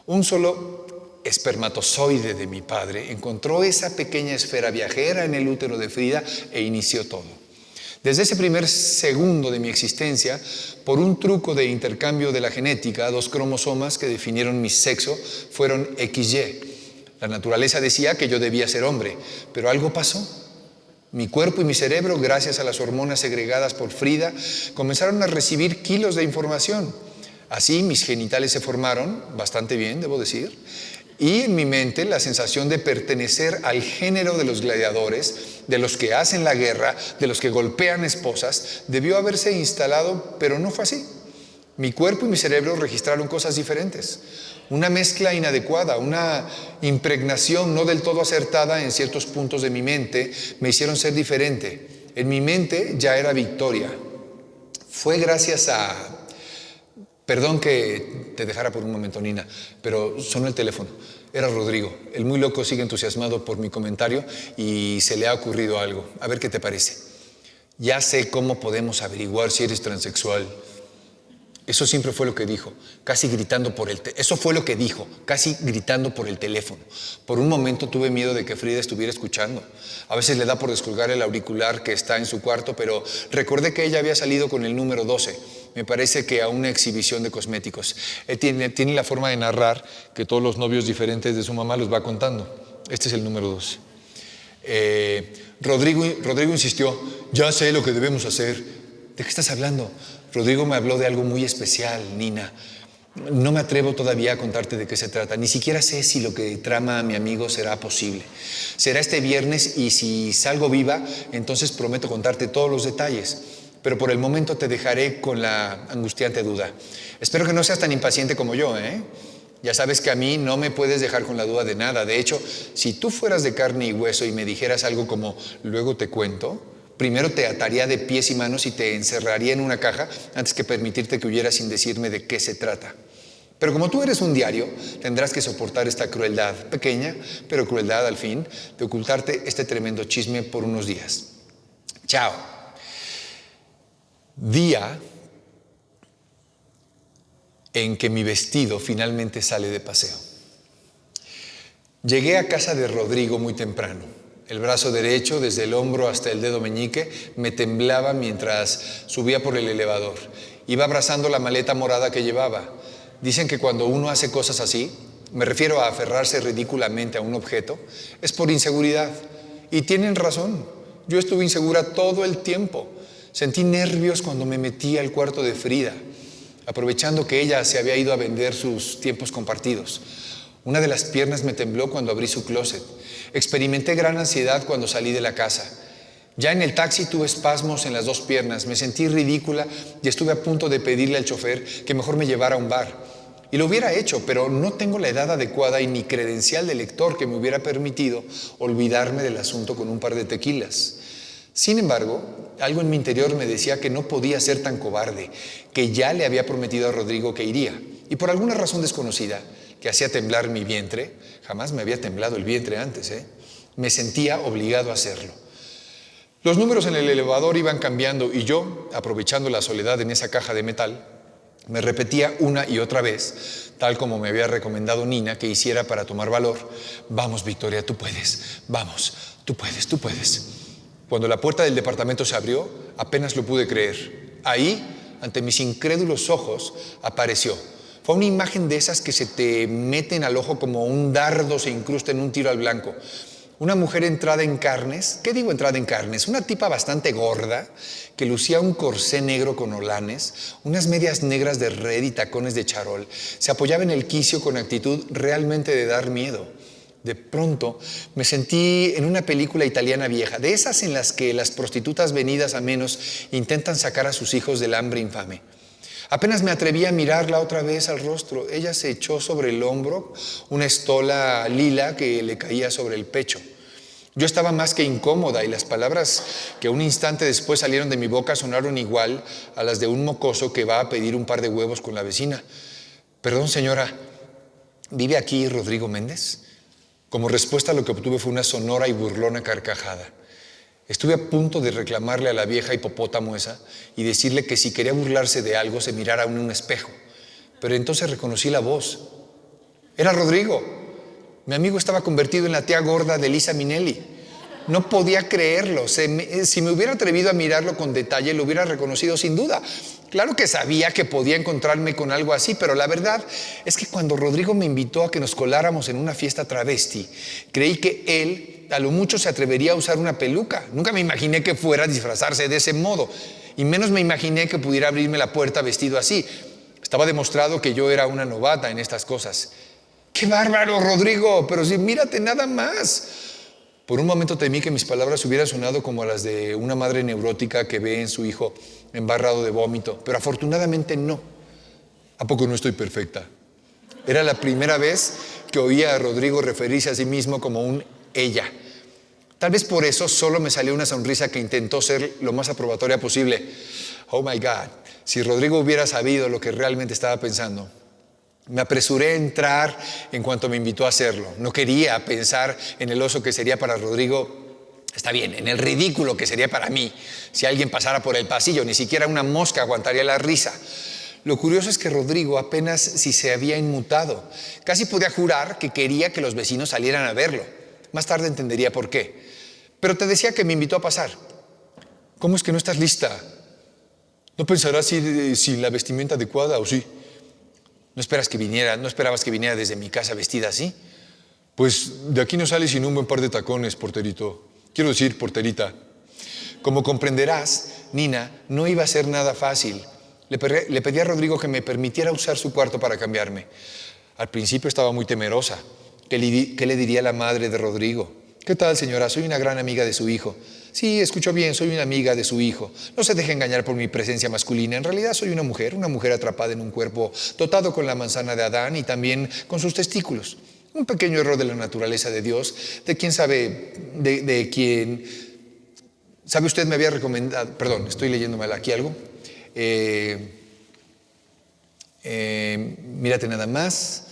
Speaker 1: Un solo espermatozoide de mi padre encontró esa pequeña esfera viajera en el útero de Frida e inició todo. Desde ese primer segundo de mi existencia, por un truco de intercambio de la genética, 2 cromosomas que definieron mi sexo fueron XY. La naturaleza decía que yo debía ser hombre, pero algo pasó. Mi cuerpo y mi cerebro, gracias a las hormonas segregadas por Frida, comenzaron a recibir kilos de información. Así mis genitales se formaron, bastante bien, debo decir, y en mi mente la sensación de pertenecer al género de los gladiadores, de los que hacen la guerra, de los que golpean esposas, debió haberse instalado, pero no fue así. Mi cuerpo y mi cerebro registraron cosas diferentes. Una mezcla inadecuada, una impregnación no del todo acertada en ciertos puntos de mi mente me hicieron ser diferente. En mi mente ya era Victoria. Fue gracias a... Perdón que te dejara por un momento, Nina, pero sonó el teléfono. Era Rodrigo. El muy loco sigue entusiasmado por mi comentario y se le ha ocurrido algo. A ver qué te parece. Ya sé cómo podemos averiguar si eres transexual. Eso siempre fue lo que dijo, casi gritando por Eso fue lo que dijo, casi gritando por el teléfono. Por un momento tuve miedo de que Frida estuviera escuchando. A veces le da por descolgar el auricular que está en su cuarto, pero recordé que ella había salido con el número 12. Me parece que a una exhibición de cosméticos. Él tiene la forma de narrar que todos los novios diferentes de su mamá los va contando. Este es el número 12. Rodrigo insistió, ya sé lo que debemos hacer. ¿De qué estás hablando? Rodrigo me habló de algo muy especial, Nina. No me atrevo todavía a contarte de qué se trata. Ni siquiera sé si lo que trama mi amigo será posible. Será este viernes y si salgo viva, entonces prometo contarte todos los detalles. Pero por el momento te dejaré con la angustiante duda. Espero que no seas tan impaciente como yo, ¿eh? Ya sabes que a mí no me puedes dejar con la duda de nada. De hecho, si tú fueras de carne y hueso y me dijeras algo como, luego te cuento, primero te ataría de pies y manos y te encerraría en una caja antes que permitirte que huyeras sin decirme de qué se trata. Pero como tú eres un diario, tendrás que soportar esta crueldad, pequeña, pero crueldad al fin, de ocultarte este tremendo chisme por unos días. Chao. Día en que mi vestido finalmente sale de paseo. Llegué a casa de Rodrigo muy temprano. El brazo derecho, desde el hombro hasta el dedo meñique, me temblaba mientras subía por el elevador. Iba abrazando la maleta morada que llevaba. Dicen que cuando uno hace cosas así, me refiero a aferrarse ridículamente a un objeto, es por inseguridad. Y tienen razón. Yo estuve insegura todo el tiempo. Sentí nervios cuando me metí al cuarto de Frida, aprovechando que ella se había ido a vender sus tiempos compartidos. Una de las piernas me tembló cuando abrí su closet. Experimenté gran ansiedad cuando salí de la casa. Ya en el taxi tuve espasmos en las 2 piernas, me sentí ridícula y estuve a punto de pedirle al chofer que mejor me llevara a un bar. Y lo hubiera hecho, pero no tengo la edad adecuada y ni credencial de lector que me hubiera permitido olvidarme del asunto con un par de tequilas. Sin embargo, algo en mi interior me decía que no podía ser tan cobarde, que ya le había prometido a Rodrigo que iría. Y por alguna razón desconocida, que hacía temblar mi vientre, jamás me había temblado el vientre antes, me sentía obligado a hacerlo. Los números en el elevador iban cambiando y yo, aprovechando la soledad en esa caja de metal, me repetía una y otra vez, tal como me había recomendado Nina que hiciera para tomar valor: vamos, Victoria, tú puedes, vamos, tú puedes, tú puedes. Cuando la puerta del departamento se abrió, apenas lo pude creer. Ahí, ante mis incrédulos ojos, apareció. Fue una imagen de esas que se te meten al ojo como un dardo se incrusta en un tiro al blanco. Una mujer entrada en carnes, ¿qué digo entrada en carnes? Una tipa bastante gorda, que lucía un corsé negro con holanes, unas medias negras de red y tacones de charol. Se apoyaba en el quicio con actitud realmente de dar miedo. De pronto me sentí en una película italiana vieja, de esas en las que las prostitutas venidas a menos intentan sacar a sus hijos del hambre infame. Apenas me atreví a mirarla otra vez al rostro. Ella se echó sobre el hombro una estola lila que le caía sobre el pecho. Yo estaba más que incómoda y las palabras que un instante después salieron de mi boca sonaron igual a las de un mocoso que va a pedir un par de huevos con la vecina. Perdón, señora, ¿vive aquí Rodrigo Méndez? Como respuesta lo que obtuve fue una sonora y burlona carcajada. Estuve a punto de reclamarle a la vieja hipopótamo esa y decirle que si quería burlarse de algo se mirara en un espejo. Pero entonces reconocí la voz. Era Rodrigo. Mi amigo estaba convertido en la tía gorda de Lisa Minnelli. No podía creerlo. Si me hubiera atrevido a mirarlo con detalle, lo hubiera reconocido sin duda. Claro que sabía que podía encontrarme con algo así, pero la verdad es que cuando Rodrigo me invitó a que nos coláramos en una fiesta travesti, creí que él a lo mucho se atrevería a usar una peluca. Nunca me imaginé que fuera a disfrazarse de ese modo, y menos me imaginé que pudiera abrirme la puerta vestido así. Estaba demostrado que yo era una novata en estas cosas. ¡Qué bárbaro, Rodrigo! Pero sí, mírate nada más. Por un momento temí que mis palabras hubieran sonado como las de una madre neurótica que ve en su hijo embarrado de vómito, pero afortunadamente no. ¿A poco no estoy perfecta? Era la primera vez que oía a Rodrigo referirse a sí mismo como un ella. Tal vez por eso solo me salió una sonrisa que intentó ser lo más aprobatoria posible. Oh my God, si Rodrigo hubiera sabido lo que realmente estaba pensando. Me apresuré a entrar en cuanto me invitó a hacerlo. No quería pensar en el oso que sería para Rodrigo. Está bien, en el ridículo que sería para mí. Si alguien pasara por el pasillo, ni siquiera una mosca aguantaría la risa. Lo curioso es que Rodrigo apenas si se había inmutado. Casi podía jurar que quería que los vecinos salieran a verlo. Más tarde entendería por qué. Pero te decía que me invitó a pasar. ¿Cómo es que no estás lista? ¿No pensarás ir sin la vestimenta adecuada o sí? ¿No esperabas que viniera desde mi casa vestida así? Pues de aquí no sales sin un buen par de tacones, porterito. Quiero decir, porterita. Como comprenderás, Nina, no iba a ser nada fácil. Le pedí a Rodrigo que me permitiera usar su cuarto para cambiarme. Al principio estaba muy temerosa. ¿Qué le diría la madre de Rodrigo? ¿Qué tal, señora? Soy una gran amiga de su hijo. Sí, escuchó bien, soy una amiga de su hijo. No se deje engañar por mi presencia masculina. En realidad soy una mujer atrapada en un cuerpo dotado con la manzana de Adán y también con sus testículos. Un pequeño error de la naturaleza de Dios, de quién sabe, de quién... ¿Sabe usted? Me había recomendado... Perdón, estoy leyendo mal aquí algo. Mírate nada más.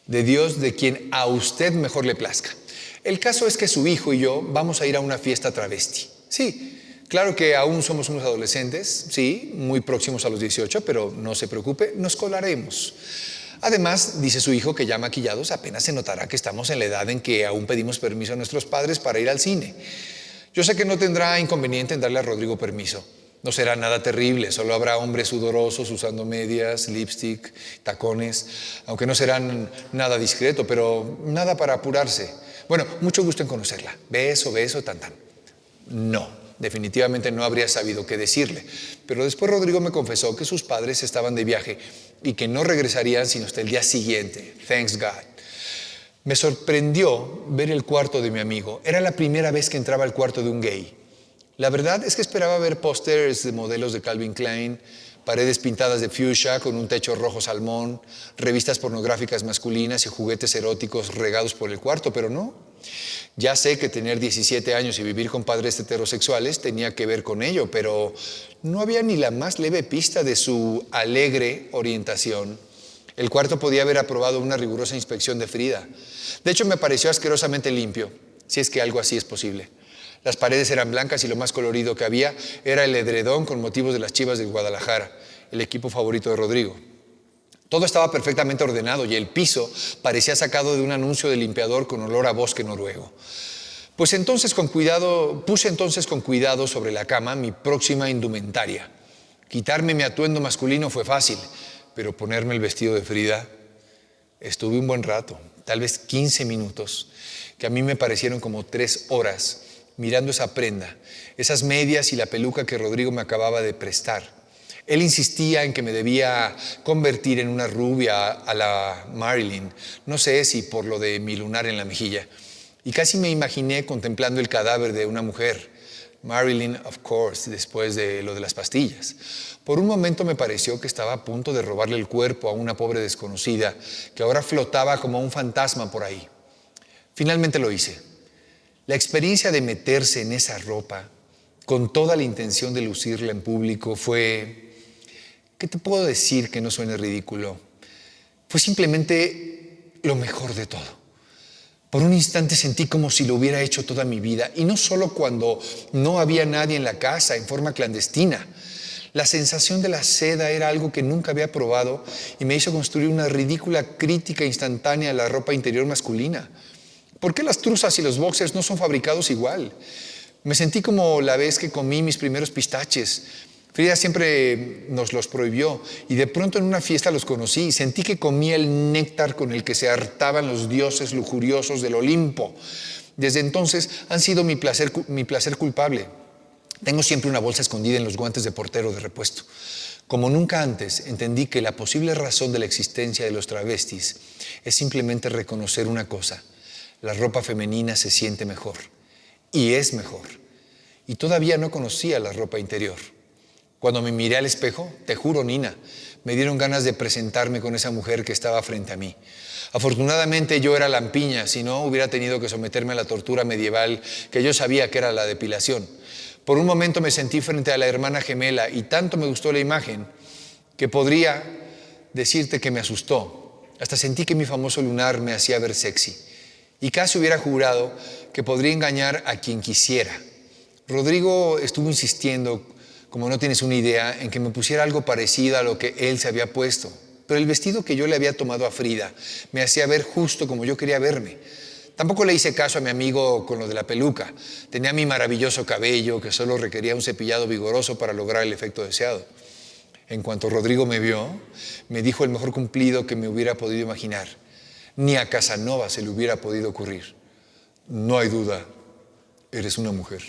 Speaker 1: De Dios, de quien a usted mejor le plazca. El caso es que su hijo y yo vamos a ir a una fiesta travesti. Sí, claro que aún somos unos adolescentes, sí, muy próximos a los 18, pero no se preocupe, nos colaremos. Además, dice su hijo que ya maquillados apenas se notará que estamos en la edad en que aún pedimos permiso a nuestros padres para ir al cine. Yo sé que no tendrá inconveniente en darle a Rodrigo permiso. No será nada terrible, solo habrá hombres sudorosos usando medias, lipstick, tacones, aunque no serán nada discreto, pero nada para apurarse. Bueno, mucho gusto en conocerla. Beso, tan. No, definitivamente no habría sabido qué decirle. Pero después Rodrigo me confesó que sus padres estaban de viaje y que no regresarían sino hasta el día siguiente. Thanks God. Me sorprendió ver el cuarto de mi amigo. Era la primera vez que entraba al cuarto de un gay. La verdad es que esperaba ver pósters de modelos de Calvin Klein, paredes pintadas de fuchsia con un techo rojo salmón, revistas pornográficas masculinas y juguetes eróticos regados por el cuarto, pero no. Ya sé que tener 17 años y vivir con padres heterosexuales tenía que ver con ello, pero no había ni la más leve pista de su alegre orientación. El cuarto podía haber aprobado una rigurosa inspección de Frida. De hecho, me pareció asquerosamente limpio, si es que algo así es posible. Las paredes eran blancas y lo más colorido que había era el edredón con motivos de las Chivas de Guadalajara, el equipo favorito de Rodrigo. Todo estaba perfectamente ordenado y el piso parecía sacado de un anuncio de limpiador con olor a bosque noruego. Puse entonces con cuidado sobre la cama mi próxima indumentaria. Quitarme mi atuendo masculino fue fácil, pero ponerme el vestido de Frida, estuve un buen rato, tal vez 15 minutos, que a mí me parecieron como 3 horas, mirando esa prenda, esas medias y la peluca que Rodrigo me acababa de prestar. Él insistía en que me debía convertir en una rubia a la Marilyn, no sé si por lo de mi lunar en la mejilla. Y casi me imaginé contemplando el cadáver de una mujer, Marilyn, of course, después de lo de las pastillas. Por un momento me pareció que estaba a punto de robarle el cuerpo a una pobre desconocida que ahora flotaba como un fantasma por ahí. Finalmente lo hice. La experiencia de meterse en esa ropa con toda la intención de lucirla en público fue... ¿Qué te puedo decir que no suene ridículo? Fue simplemente lo mejor de todo. Por un instante sentí como si lo hubiera hecho toda mi vida, y no solo cuando no había nadie en la casa en forma clandestina. La sensación de la seda era algo que nunca había probado y me hizo construir una ridícula crítica instantánea a la ropa interior masculina. ¿Por qué las truzas y los boxers no son fabricados igual? Me sentí como la vez que comí mis primeros pistaches. Frida siempre nos los prohibió y de pronto en una fiesta los conocí y sentí que comía el néctar con el que se hartaban los dioses lujuriosos del Olimpo. Desde entonces han sido mi placer culpable. Tengo siempre una bolsa escondida en los guantes de portero de repuesto. Como nunca antes, entendí que la posible razón de la existencia de los travestis es simplemente reconocer una cosa: la ropa femenina se siente mejor y es mejor. Y todavía no conocía la ropa interior. Cuando me miré al espejo, te juro, Nina, me dieron ganas de presentarme con esa mujer que estaba frente a mí. Afortunadamente yo era lampiña, si no hubiera tenido que someterme a la tortura medieval que yo sabía que era la depilación. Por un momento me sentí frente a la hermana gemela y tanto me gustó la imagen que podría decirte que me asustó. Hasta sentí que mi famoso lunar me hacía ver sexy. Y casi hubiera jurado que podría engañar a quien quisiera. Rodrigo estuvo insistiendo, como no tienes una idea, en que me pusiera algo parecido a lo que él se había puesto. Pero el vestido que yo le había tomado a Frida me hacía ver justo como yo quería verme. Tampoco le hice caso a mi amigo con lo de la peluca. Tenía mi maravilloso cabello que solo requería un cepillado vigoroso para lograr el efecto deseado. En cuanto Rodrigo me vio, me dijo el mejor cumplido que me hubiera podido imaginar. Ni a Casanova se le hubiera podido ocurrir. No hay duda, eres una mujer.